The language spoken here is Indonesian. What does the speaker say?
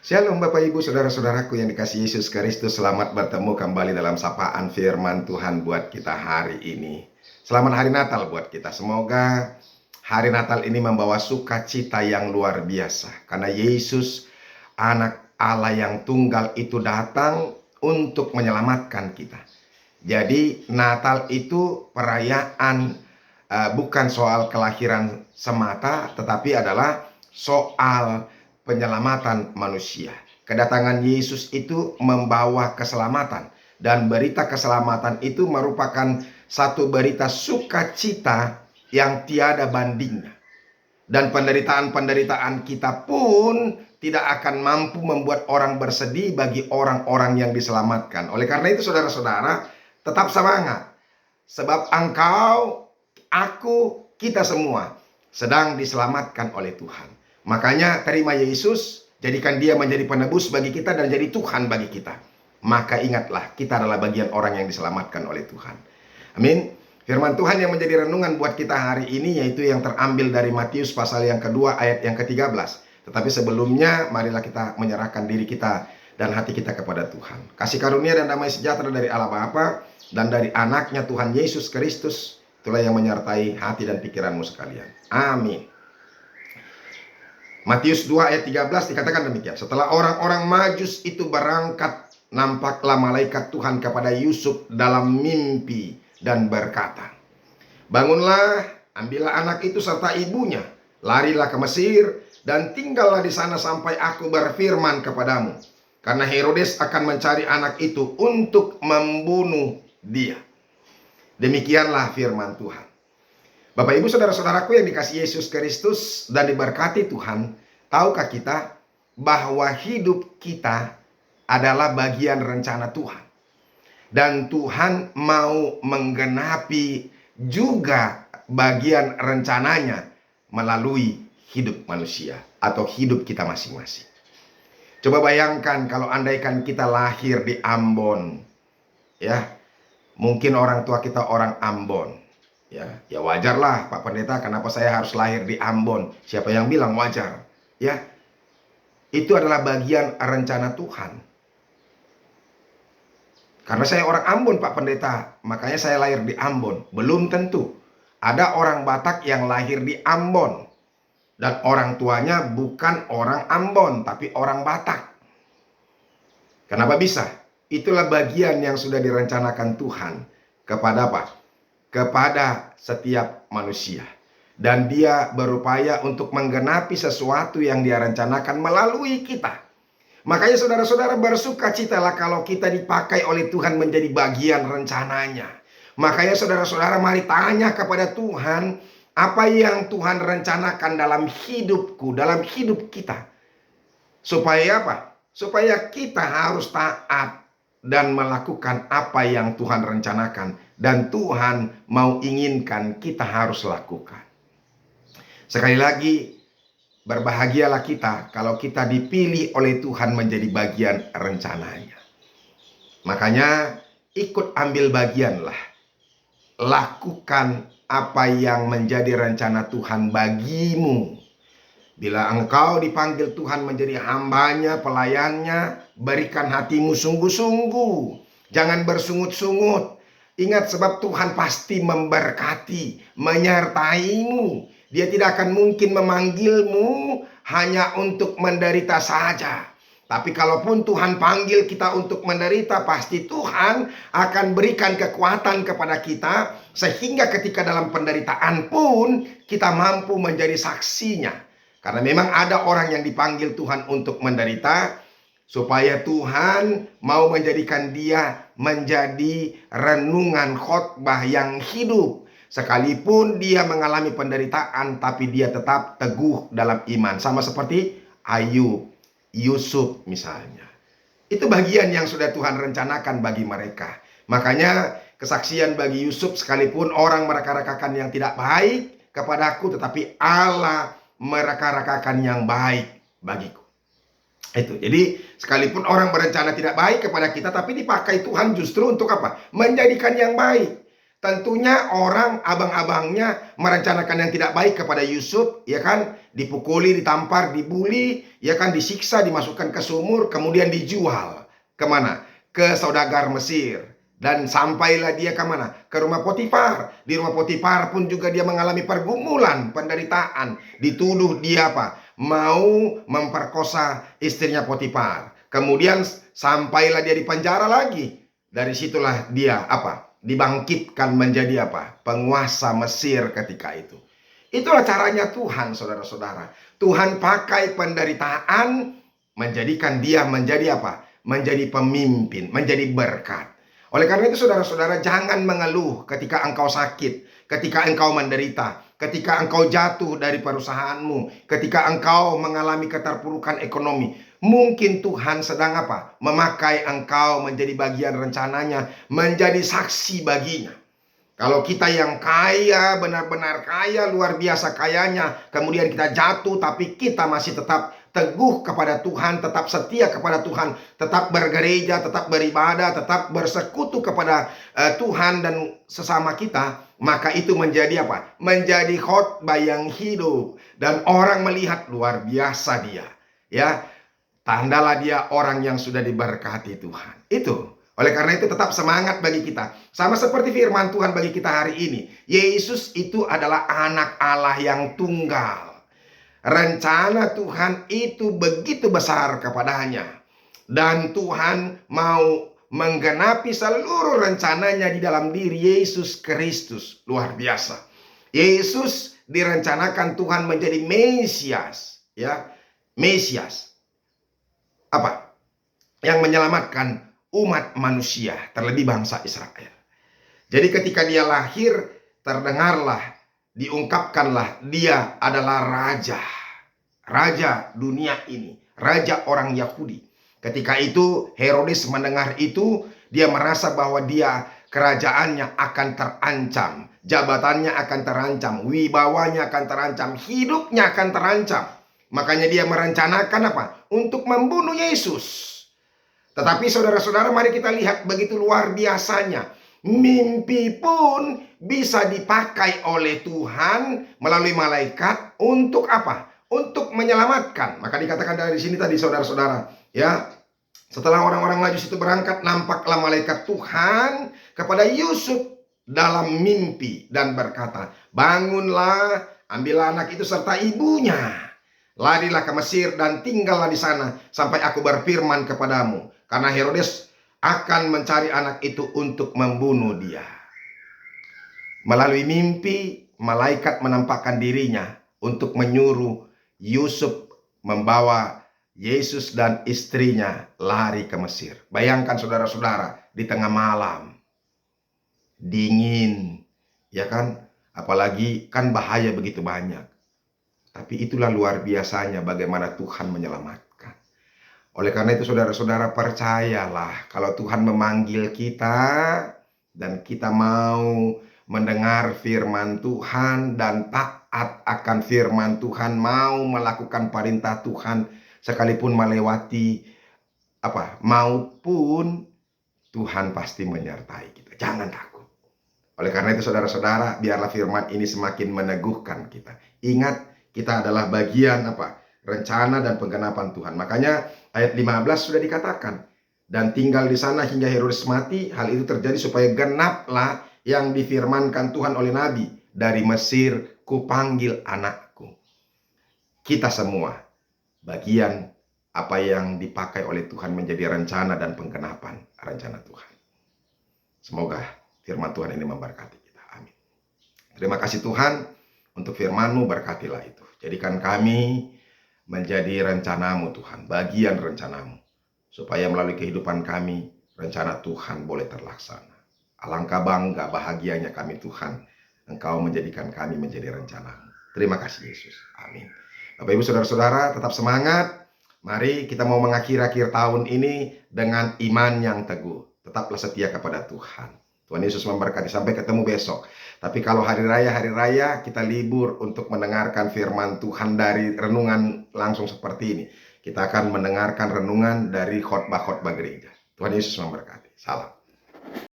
Shalom Bapak Ibu Saudara-saudaraku yang dikasihi Yesus Kristus. Selamat bertemu kembali dalam sapaan firman Tuhan buat kita hari ini. Selamat hari Natal buat kita. Semoga hari Natal ini membawa sukacita yang luar biasa. Karena Yesus, anak Allah yang tunggal itu datang untuk menyelamatkan kita. Jadi Natal itu perayaan bukan soal kelahiran semata, tetapi adalah soal penyelamatan manusia. Kedatangan Yesus itu membawa keselamatan, dan berita keselamatan itu merupakan satu berita sukacita yang tiada bandingnya. Dan penderitaan-penderitaan kita pun tidak akan mampu membuat orang bersedih bagi orang-orang yang diselamatkan. Oleh karena itu saudara-saudara, tetap semangat. Sebab engkau, aku, kita semua sedang diselamatkan oleh Tuhan. Makanya terima Yesus, jadikan dia menjadi penebus bagi kita dan jadi Tuhan bagi kita. Maka ingatlah, kita adalah bagian orang yang diselamatkan oleh Tuhan. Amin. Firman Tuhan yang menjadi renungan buat kita hari ini yaitu yang terambil dari Matius pasal yang kedua ayat yang ke-13. Tetapi sebelumnya marilah kita menyerahkan diri kita dan hati kita kepada Tuhan. Kasih karunia dan damai sejahtera dari Allah Bapa dan dari anaknya Tuhan Yesus Kristus, itulah yang menyertai hati dan pikiranmu sekalian. Amin. Matius 2 ayat 13 dikatakan demikian. Setelah orang-orang Majus itu berangkat, nampaklah malaikat Tuhan kepada Yusuf dalam mimpi dan berkata, "Bangunlah, ambillah anak itu serta ibunya, larilah ke Mesir dan tinggallah di sana sampai aku berfirman kepadamu. Karena Herodes akan mencari anak itu untuk membunuh dia." Demikianlah firman Tuhan. Bapak Ibu Saudara-saudaraku yang dikasihi Yesus Kristus dan diberkati Tuhan, tahukah kita bahwa hidup kita adalah bagian rencana Tuhan. Dan Tuhan mau menggenapi juga bagian rencananya melalui hidup manusia atau hidup kita masing-masing. Coba bayangkan kalau andaikan kita lahir di Ambon, ya, mungkin orang tua kita orang Ambon. Ya wajarlah Pak Pendeta, kenapa saya harus lahir di Ambon? Siapa yang bilang wajar? Ya, itu adalah bagian rencana Tuhan. Karena saya orang Ambon Pak Pendeta, makanya saya lahir di Ambon. Belum tentu. Ada orang Batak yang lahir di Ambon dan orang tuanya bukan orang Ambon tapi orang Batak. Kenapa bisa? Itulah bagian yang sudah direncanakan Tuhan kepada apa? Kepada setiap manusia. Dan dia berupaya untuk menggenapi sesuatu yang dia rencanakan melalui kita. Makanya saudara-saudara bersukacitalah kalau kita dipakai oleh Tuhan menjadi bagian rencananya. Makanya saudara-saudara mari tanya kepada Tuhan, apa yang Tuhan rencanakan dalam hidupku, dalam hidup kita. Supaya apa? Supaya kita harus taat dan melakukan apa yang Tuhan rencanakan dan Tuhan mau inginkan kita harus lakukan. Sekali lagi, berbahagialah kita kalau kita dipilih oleh Tuhan menjadi bagian rencananya. Makanya ikut ambil bagianlah. Lakukan apa yang menjadi rencana Tuhan bagimu. Bila engkau dipanggil Tuhan menjadi hambanya, pelayannya, berikan hatimu sungguh-sungguh. Jangan bersungut-sungut. Ingat, sebab Tuhan pasti memberkati, menyertaimu. Dia tidak akan mungkin memanggilmu hanya untuk menderita saja. Tapi kalaupun Tuhan panggil kita untuk menderita, pasti Tuhan akan berikan kekuatan kepada kita. Sehingga ketika dalam penderitaan pun kita mampu menjadi saksinya. Karena memang ada orang yang dipanggil Tuhan untuk menderita, supaya Tuhan mau menjadikan dia menjadi renungan khotbah yang hidup. Sekalipun dia mengalami penderitaan, tapi dia tetap teguh dalam iman. Sama seperti Ayub, Yusuf misalnya. Itu bagian yang sudah Tuhan rencanakan bagi mereka. Makanya kesaksian bagi Yusuf, sekalipun orang mereka-rekakan yang tidak baik kepadaku, tetapi Allah mereka-rekakan yang baik bagiku. Itu. Jadi sekalipun orang berencana tidak baik kepada kita, tapi dipakai Tuhan justru untuk apa? Menjadikan yang baik. Tentunya orang abang-abangnya merencanakan yang tidak baik kepada Yusuf, ya kan? Dipukuli, ditampar, dibuli, ya kan? Disiksa, dimasukkan ke sumur, kemudian dijual. Kemana? Ke saudagar Mesir. Dan sampailah dia kemana? Ke rumah Potifar. Di rumah Potifar pun juga dia mengalami pergumulan, penderitaan. Dituduh dia apa? Mau memperkosa istrinya Potifar. Kemudian sampailah dia di penjara lagi. Dari situlah dia apa? Dibangkitkan menjadi apa? Penguasa Mesir ketika itu. Itulah caranya Tuhan, saudara-saudara. Tuhan pakai penderitaan menjadikan dia menjadi apa? Menjadi pemimpin, menjadi berkat. Oleh karena itu saudara-saudara, jangan mengeluh ketika engkau sakit, ketika engkau menderita, ketika engkau jatuh dari perusahaanmu, ketika engkau mengalami keterpurukan ekonomi. Mungkin Tuhan sedang apa? Memakai engkau menjadi bagian rencananya, menjadi saksi baginya. Kalau kita yang kaya, benar-benar kaya, luar biasa kayanya, kemudian kita jatuh, tapi kita masih tetap teguh kepada Tuhan, tetap setia kepada Tuhan, tetap bergereja, tetap beribadah, tetap bersekutu kepada Tuhan dan sesama kita, maka itu menjadi apa? Menjadi khotbah yang hidup, dan orang melihat luar biasa dia, ya. Tandalah dia orang yang sudah diberkati Tuhan. Itu. Oleh karena itu tetap semangat bagi kita. Sama seperti firman Tuhan bagi kita hari ini. Yesus itu adalah anak Allah yang tunggal. Rencana Tuhan itu begitu besar kepadanya. Dan Tuhan mau menggenapi seluruh rencananya di dalam diri Yesus Kristus. Luar biasa. Yesus direncanakan Tuhan menjadi Mesias. Ya, Mesias. Apa? Yang menyelamatkan umat manusia, terlebih bangsa Israel. Jadi ketika dia lahir, terdengarlah, diungkapkanlah dia adalah raja. Raja dunia ini, raja orang Yahudi. Ketika itu Herodes mendengar itu, dia merasa bahwa dia kerajaannya akan terancam, jabatannya akan terancam, wibawanya akan terancam, hidupnya akan terancam. Makanya dia merencanakan apa? Untuk membunuh Yesus. Tetapi saudara-saudara, mari kita lihat begitu luar biasanya. Mimpi pun bisa dipakai oleh Tuhan melalui malaikat untuk apa? Untuk menyelamatkan. Maka dikatakan dari sini tadi saudara-saudara, ya. Setelah orang-orang Majus itu berangkat, nampaklah malaikat Tuhan kepada Yusuf dalam mimpi dan berkata, "Bangunlah, ambillah anak itu serta ibunya. Larilah ke Mesir dan tinggallah di sana sampai aku berfirman kepadamu. Karena Herodes akan mencari anak itu untuk membunuh dia." Melalui mimpi, malaikat menampakkan dirinya untuk menyuruh Yusuf membawa Yesus dan istrinya lari ke Mesir. Bayangkan saudara-saudara, di tengah malam, dingin, ya kan? Apalagi kan bahaya begitu banyak. Tapi itulah luar biasanya bagaimana Tuhan menyelamatkan. Oleh karena itu saudara-saudara, percayalah kalau Tuhan memanggil kita dan kita mau mendengar firman Tuhan dan taat akan firman Tuhan, mau melakukan perintah Tuhan sekalipun melewati apa maupun, Tuhan pasti menyertai kita. Jangan takut. Oleh karena itu saudara-saudara, biarlah firman ini semakin meneguhkan kita. Ingat, kita adalah bagian apa? Rencana dan penggenapan Tuhan. Makanya ayat 15 sudah dikatakan, dan tinggal di sana hingga Herodes mati. Hal itu terjadi supaya genaplah yang difirmankan Tuhan oleh Nabi, dari Mesir kupanggil anakku. Kita semua bagian apa yang dipakai oleh Tuhan menjadi rencana dan penggenapan rencana Tuhan. Semoga firman Tuhan ini memberkati kita. Amin. Terima kasih Tuhan untuk firman-Mu, berkatilah itu. Jadikan kami menjadi rencana-Mu Tuhan, bagian rencana-Mu. Supaya melalui kehidupan kami, rencana Tuhan boleh terlaksana. Alangkah bangga, bahagianya kami Tuhan, Engkau menjadikan kami menjadi rencana-Mu. Terima kasih Yesus. Amin. Bapak Ibu Saudara-saudara, tetap semangat. Mari kita mau mengakhiri akhir tahun ini dengan iman yang teguh. Tetaplah setia kepada Tuhan. Tuhan Yesus memberkati. Sampai ketemu besok. Tapi kalau hari raya kita libur untuk mendengarkan firman Tuhan dari renungan langsung seperti ini. Kita akan mendengarkan renungan dari khotbah-khotbah gereja. Tuhan Yesus memberkati. Salam.